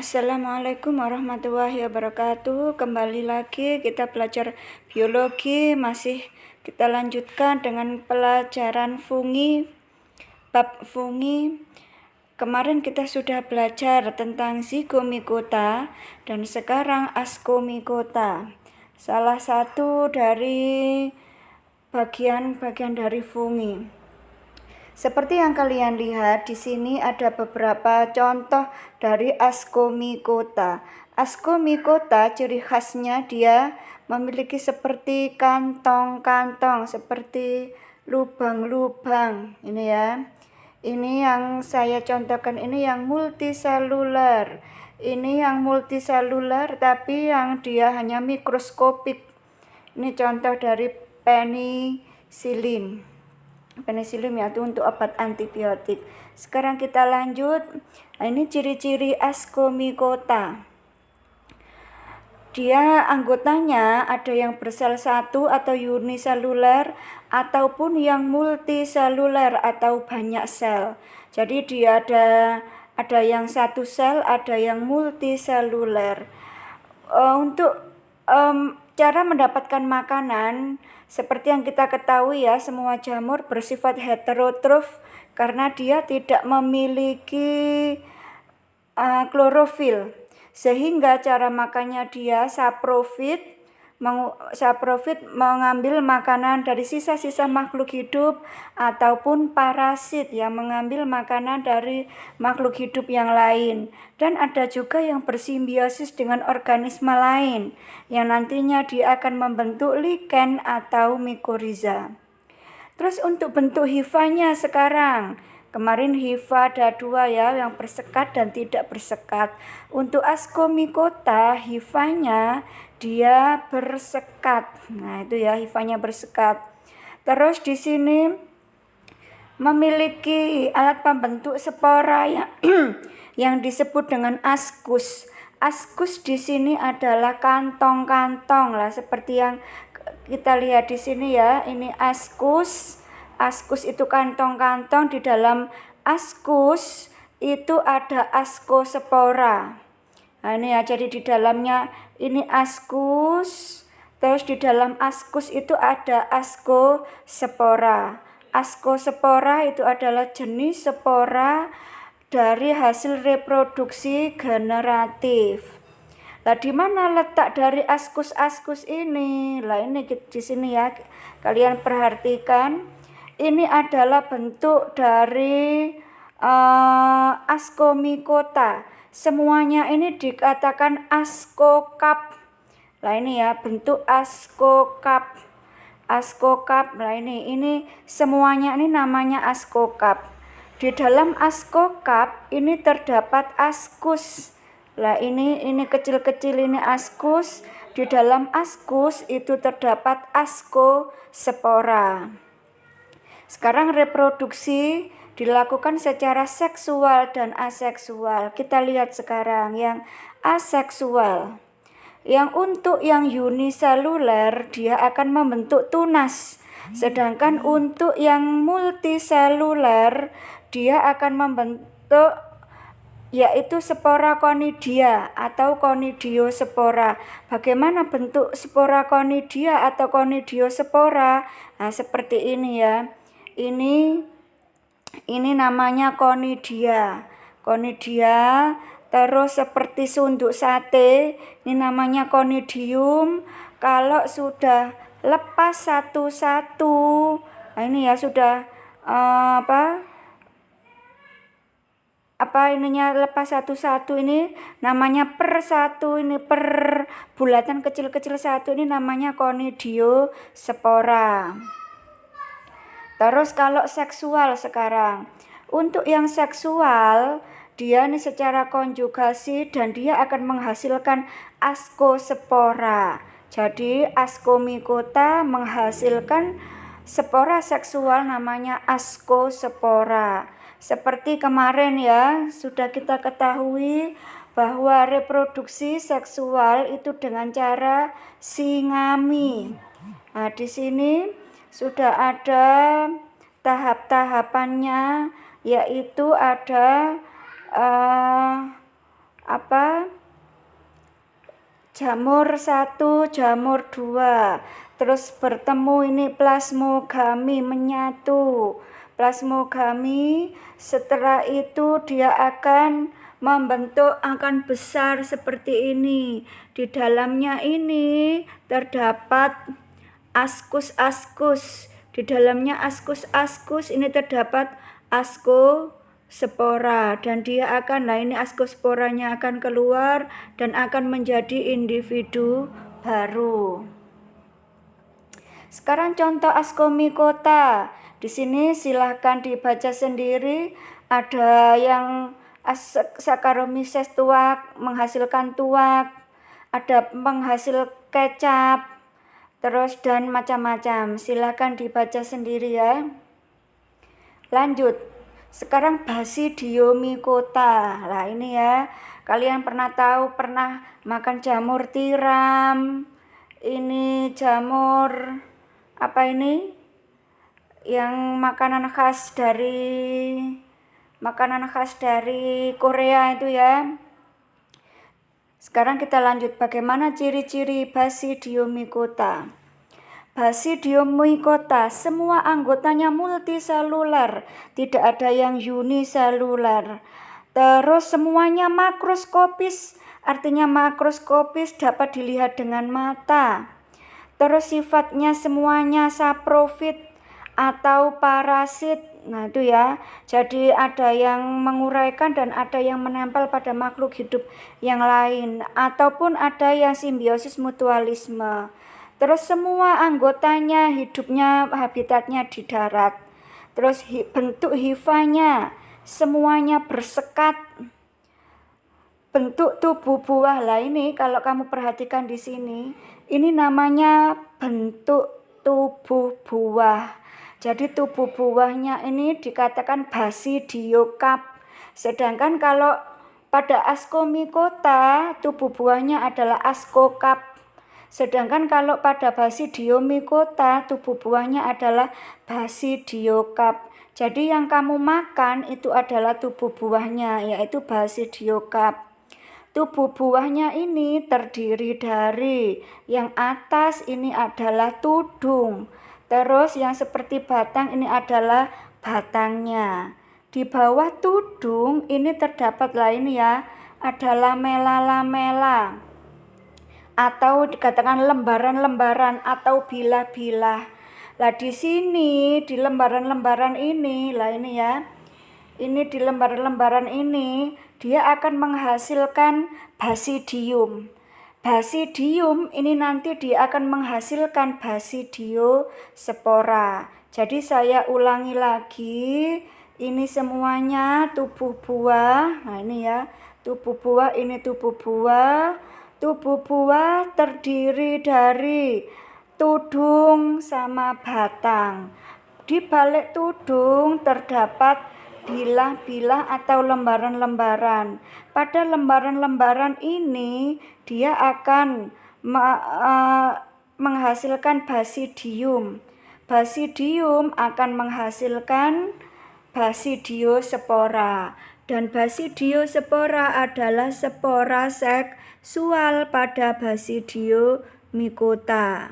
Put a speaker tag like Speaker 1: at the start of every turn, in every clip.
Speaker 1: Assalamualaikum warahmatullahi wabarakatuh. Kembali lagi kita belajar biologi. Masih kita lanjutkan dengan pelajaran fungi, bab fungi. Kemarin kita sudah belajar tentang zygomicota dan sekarang ascomycota. Salah satu dari bagian-bagian dari fungi. Seperti yang kalian lihat di sini ada beberapa contoh dari ascomycota. Ascomycota ciri khasnya dia memiliki seperti kantong-kantong, seperti lubang-lubang. Ini ya. Ini yang saya contohkan, ini yang multiselular. Ini yang multiselular tapi yang dia hanya mikroskopik. Ini contoh dari penicillin. Penicillin itu untuk obat antibiotik. Sekarang kita lanjut. Nah, ini ciri-ciri ascomycota. Dia anggotanya ada yang bersel satu atau uniseluler ataupun yang multiseluler atau banyak sel. Jadi dia ada yang satu sel, ada yang multiseluler. Untuk cara mendapatkan makanan, seperti yang kita ketahui ya, semua jamur bersifat heterotrof karena dia tidak memiliki klorofil. Sehingga cara makannya dia saprofit mengambil makanan dari sisa-sisa makhluk hidup ataupun parasit yang mengambil makanan dari makhluk hidup yang lain. Dan ada juga yang bersimbiosis dengan organisme lain yang nantinya dia akan membentuk lichen atau mikoriza. Terus untuk bentuk hifanya sekarang. Kemarin hifa ada dua ya, yang bersekat dan tidak bersekat. Untuk ascomycota hifanya dia bersekat. Nah, itu ya hifanya bersekat. Terus di sini memiliki alat pembentuk spora yang disebut dengan ascus. Ascus di sini adalah kantong-kantong lah, seperti yang kita lihat di sini ya. Ini ascus. Ascus itu kantong-kantong. Di dalam ascus itu ada ascospora. Nah, ini ya, jadi di dalamnya ini ascus. Terus di dalam ascus itu ada ascospora. Ascospora itu adalah jenis spora dari hasil reproduksi generatif. Nah, di mana letak dari ascus ini? Lah, ini di sini ya. Kalian perhatikan. Ini adalah bentuk dari ascomycota. Semuanya ini dikatakan ascocarp. Nah, ini ya bentuk ascocarp. Ascocarp. Nah, ini semuanya ini namanya ascocarp. Di dalam ascocarp ini terdapat ascus. Nah, ini kecil-kecil ini ascus. Di dalam ascus itu terdapat ascospora. Sekarang reproduksi dilakukan secara seksual dan aseksual. Kita lihat sekarang yang aseksual. Yang untuk yang uniseluler dia akan membentuk tunas. Sedangkan untuk yang multiseluler dia akan membentuk yaitu spora conidia atau conidiospora. Bagaimana bentuk spora conidia atau conidiospora? Nah, seperti ini ya. Ini namanya conidia. Conidia, terus seperti sunduk sate, ini namanya conidium. Kalau sudah lepas satu-satu, nah ini ya sudah lepas satu-satu, ini namanya per satu, ini per bulatan kecil-kecil satu, ini namanya conidiospora. Terus kalau seksual sekarang, untuk yang seksual dia ini secara konjugasi dan dia akan menghasilkan ascospora. Jadi ascomycota menghasilkan spora seksual namanya ascospora. Seperti kemarin ya, sudah kita ketahui bahwa reproduksi seksual itu dengan cara singami. Nah, di sini sudah ada tahap-tahapannya, yaitu ada jamur 1, jamur 2. Terus bertemu ini plasmogami menyatu. Plasmogami setelah itu dia akan akan besar seperti ini. Di dalamnya ini terdapat askus-askus. Di dalamnya askus-askus ini terdapat askospora dan dia akan ini askosporanya akan keluar dan akan menjadi individu baru. Sekarang contoh askomikota. Di sini silahkan dibaca sendiri. Ada yang Saccharomyces tuak menghasilkan tuak, ada penghasil kecap, terus dan macam-macam. Silahkan dibaca sendiri ya. Lanjut. Sekarang Basidiomycota. Nah ini ya, kalian pernah makan jamur tiram. Ini jamur apa ini? Yang makanan khas dari Korea itu ya. Sekarang kita lanjut bagaimana ciri-ciri Basidiomycota. Basidiomycota semua anggotanya multiseluler, tidak ada yang uniseluler. Terus semuanya makroskopis, artinya makroskopis dapat dilihat dengan mata. Terus sifatnya semuanya saprofit atau parasit. Nah itu ya, jadi ada yang menguraikan dan ada yang menempel pada makhluk hidup yang lain. Ataupun ada yang simbiosis mutualisme. Terus semua anggotanya hidupnya habitatnya di darat. Terus bentuk hifanya semuanya bersekat. Bentuk tubuh buah lah ini kalau kamu perhatikan di sini, ini namanya bentuk tubuh buah. Jadi tubuh buahnya ini dikatakan basidiokap. Sedangkan kalau pada askomikota tubuh buahnya adalah askokap. Sedangkan kalau pada Basidiomycota tubuh buahnya adalah basidiokap. Jadi yang kamu makan itu adalah tubuh buahnya, yaitu basidiokap. Tubuh buahnya ini terdiri dari yang atas ini adalah tudung. Terus yang seperti batang ini adalah batangnya. Di bawah tudung ini terdapat lain ya, ada lamela-lamela. Atau dikatakan lembaran-lembaran atau bilah-bilah. Lah di sini di lembaran-lembaran ini lah ini ya. Ini di lembaran-lembaran ini dia akan menghasilkan basidium. Basidium ini nanti dia akan menghasilkan basidiospora. Jadi saya ulangi lagi, ini semuanya tubuh buah. Nah ini ya, tubuh buah, ini tubuh buah. Tubuh buah terdiri dari tudung sama batang. Di balik tudung terdapat bilah-bilah atau lembaran-lembaran. Pada lembaran-lembaran ini dia akan menghasilkan basidium. Basidium akan menghasilkan basidiospora. Dan basidiospora adalah spora seksual pada Basidiomycota.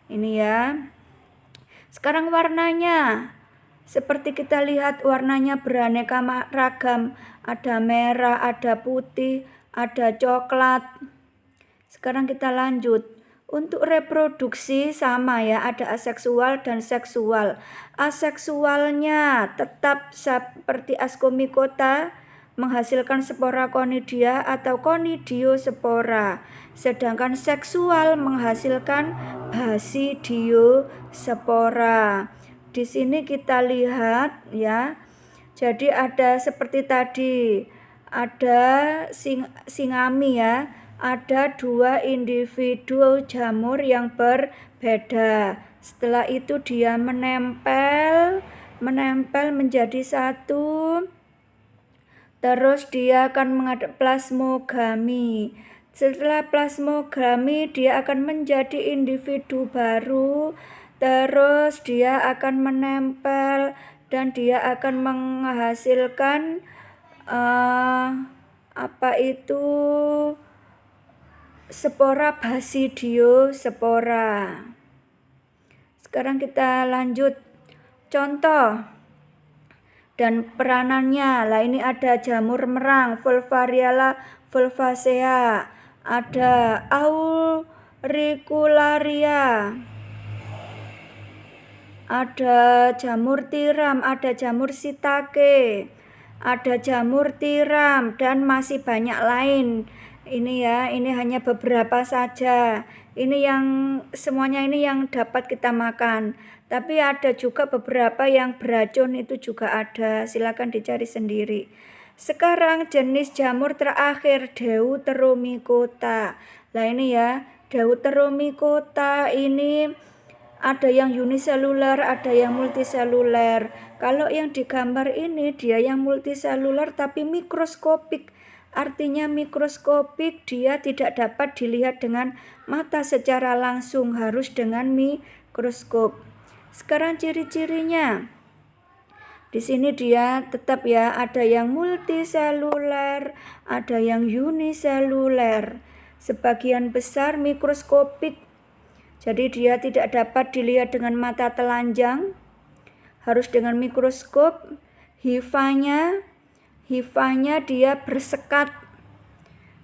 Speaker 1: Ini ya. Sekarang warnanya. Seperti kita lihat warnanya beraneka ragam. Ada merah, ada putih, ada coklat. Sekarang kita lanjut. Untuk reproduksi sama ya, ada aseksual dan seksual. Aseksualnya tetap seperti askomikota menghasilkan spora conidia atau conidiospora. Sedangkan seksual menghasilkan basidiospora. Di sini kita lihat ya. Jadi ada seperti tadi, ada singami ya. Ada 2 individu jamur yang berbeda. Setelah itu dia menempel menjadi satu. Terus dia akan mengadakan plasmogami. Setelah plasmogami dia akan menjadi individu baru. Terus dia akan menempel dan dia akan menghasilkan spora Basidiospora. Sekarang kita lanjut contoh dan peranannya. Lah ini ada jamur merang, Volvariella volvacea, ada auricularia, ada jamur tiram, ada jamur shiitake, ada jamur tiram, dan masih banyak lain. Ini ya, ini hanya beberapa saja. Ini yang semuanya ini yang dapat kita makan. Tapi ada juga beberapa yang beracun, itu juga ada. Silakan dicari sendiri. Sekarang jenis jamur terakhir, Deuteromycota. Lah ini ya, Deuteromycota ini ada yang uniseluler, ada yang multiseluler. Kalau yang digambar ini dia yang multiseluler tapi mikroskopik. Artinya mikroskopik, dia tidak dapat dilihat dengan mata secara langsung, harus dengan mikroskop. Sekarang ciri-cirinya. Di sini dia tetap ya, ada yang multiseluler, ada yang uniseluler. Sebagian besar mikroskopik. Jadi dia tidak dapat dilihat dengan mata telanjang, harus dengan mikroskop. Hifanya dia bersekat,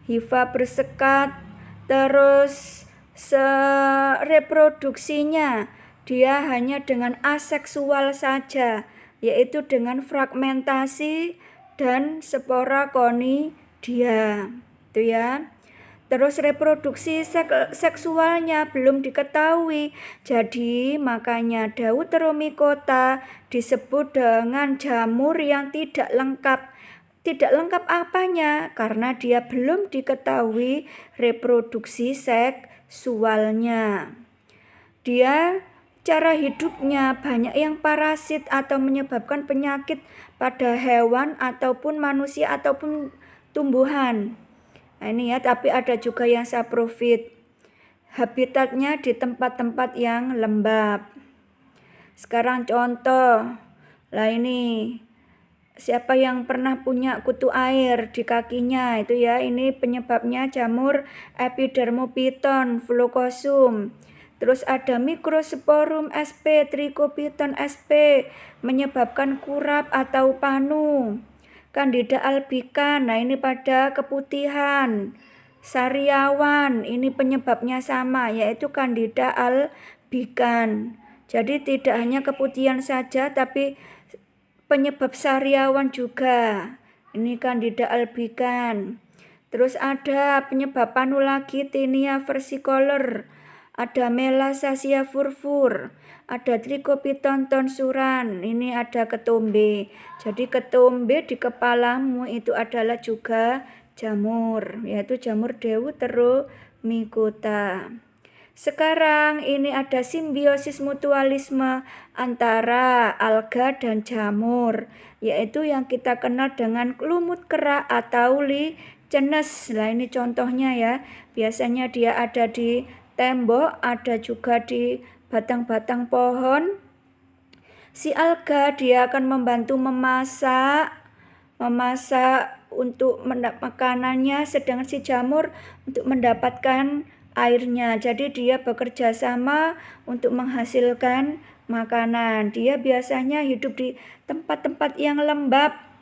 Speaker 1: hifa bersekat. Terus reproduksinya dia hanya dengan aseksual saja, yaitu dengan fragmentasi dan spora conidia. Itu ya. Terus reproduksi seksualnya belum diketahui. Jadi makanya Deuteromycota disebut dengan jamur yang tidak lengkap. Tidak lengkap apanya? Karena dia belum diketahui reproduksi seksualnya. Dia cara hidupnya banyak yang parasit atau menyebabkan penyakit pada hewan ataupun manusia ataupun tumbuhan. Nah ini ya, tapi ada juga yang saprofit. Habitatnya di tempat-tempat yang lembab. Sekarang contoh. Lah ini, siapa yang pernah punya kutu air di kakinya itu ya, ini penyebabnya jamur Epidermophyton flucosum. Terus ada Microsporum sp, Trichopiton sp, menyebabkan kurap atau panu. Candida albicans, nah ini pada keputihan. Sariawan, ini penyebabnya sama, yaitu Candida albicans. Jadi tidak hanya keputihan saja, tapi penyebab sariawan juga. Ini Candida albicans. Terus ada penyebab panu lagi, Tinea versicolor. Ada Melassasia furfur, ada Trichopiton tonsuran, ini ada ketombe. Jadi ketombe di kepalamu itu adalah juga jamur, yaitu jamur Deuteromycota. Sekarang ini ada simbiosis mutualisme antara alga dan jamur, yaitu yang kita kenal dengan lumut kera atau lichenes. Nah ini contohnya ya, biasanya dia ada di tembok, ada juga di batang-batang pohon. Si alga dia akan membantu memasak untuk makanannya, sedangkan si jamur untuk mendapatkan airnya. Jadi dia bekerja sama untuk menghasilkan makanan. Dia biasanya hidup di tempat-tempat yang lembab.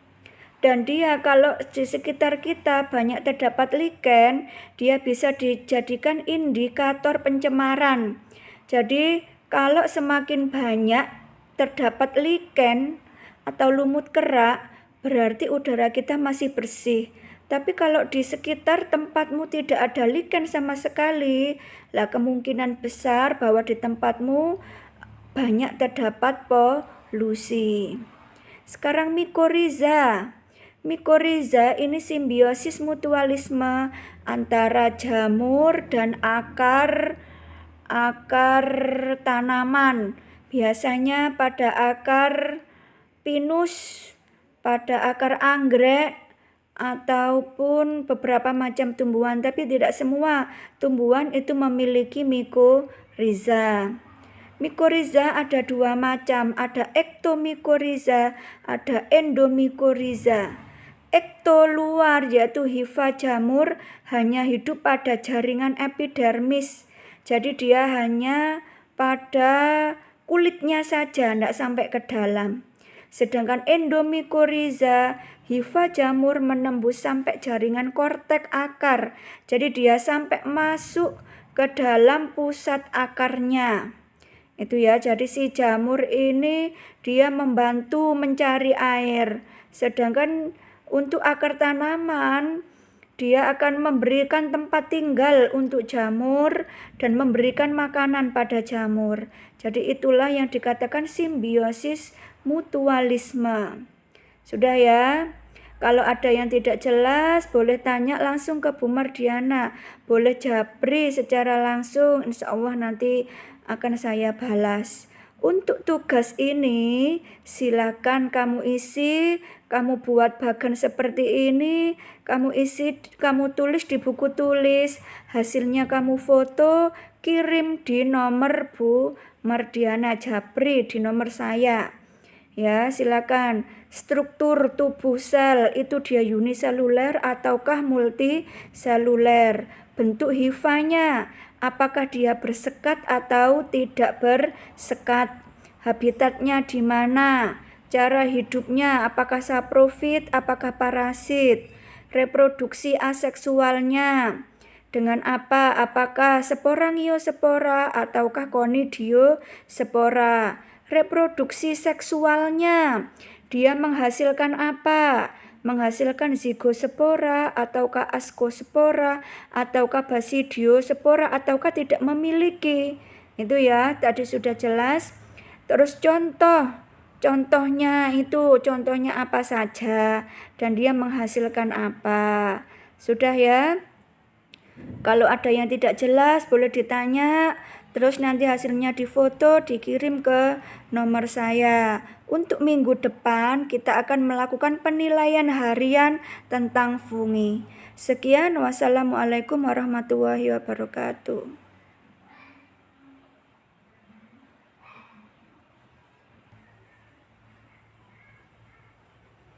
Speaker 1: Dan dia kalau di sekitar kita banyak terdapat lichen, dia bisa dijadikan indikator pencemaran. Jadi kalau semakin banyak terdapat lichen atau lumut kera, berarti udara kita masih bersih. Tapi kalau di sekitar tempatmu tidak ada lichen sama sekali, lah kemungkinan besar bahwa di tempatmu banyak terdapat polusi. Sekarang mikoriza. Mikoriza ini simbiosis mutualisme antara jamur dan akar tanaman. Biasanya pada akar pinus, pada akar anggrek, ataupun beberapa macam tumbuhan, tapi tidak semua tumbuhan itu memiliki mikoriza. Mikoriza ada dua macam, ada ektomikoriza, ada endomikoriza. Keto luar yaitu hifa jamur hanya hidup pada jaringan epidermis. Jadi dia hanya pada kulitnya saja, tidak sampai ke dalam. Sedangkan endomycorrhiza, hifa jamur menembus sampai jaringan kortek akar. Jadi dia sampai masuk ke dalam pusat akarnya. Itu ya, jadi si jamur ini dia membantu mencari air. Sedangkan untuk akar tanaman, dia akan memberikan tempat tinggal untuk jamur dan memberikan makanan pada jamur. Jadi itulah yang dikatakan simbiosis mutualisme. Sudah ya? Kalau ada yang tidak jelas, boleh tanya langsung ke Bu Mardiana. Boleh japri secara langsung, insya Allah nanti akan saya balas. Untuk tugas ini, silakan kamu isi, kamu buat bagan seperti ini, kamu isi, kamu tulis di buku tulis, hasilnya kamu foto, kirim di nomor Bu Mardiana Japri, di nomor saya. Ya, silakan. Struktur tubuh sel itu dia uniseluler ataukah multiseluler? Bentuk hifanya, apakah dia bersekat atau tidak bersekat? Habitatnya di mana? Cara hidupnya, apakah saprofit, apakah parasit? Reproduksi aseksualnya dengan apa? Apakah sporangiosepora ataukah konidiospora? Reproduksi seksualnya, dia menghasilkan apa? Menghasilkan zigospora ataukah ascospora ataukah basidiospora ataukah tidak memiliki. Itu ya, tadi sudah jelas. Terus contohnya apa saja dan dia menghasilkan apa. Sudah ya? Kalau ada yang tidak jelas boleh ditanya, terus nanti hasilnya difoto, dikirim ke nomor saya. Untuk minggu depan kita akan melakukan penilaian harian tentang fungi. Sekian, wassalamualaikum warahmatullahi wabarakatuh.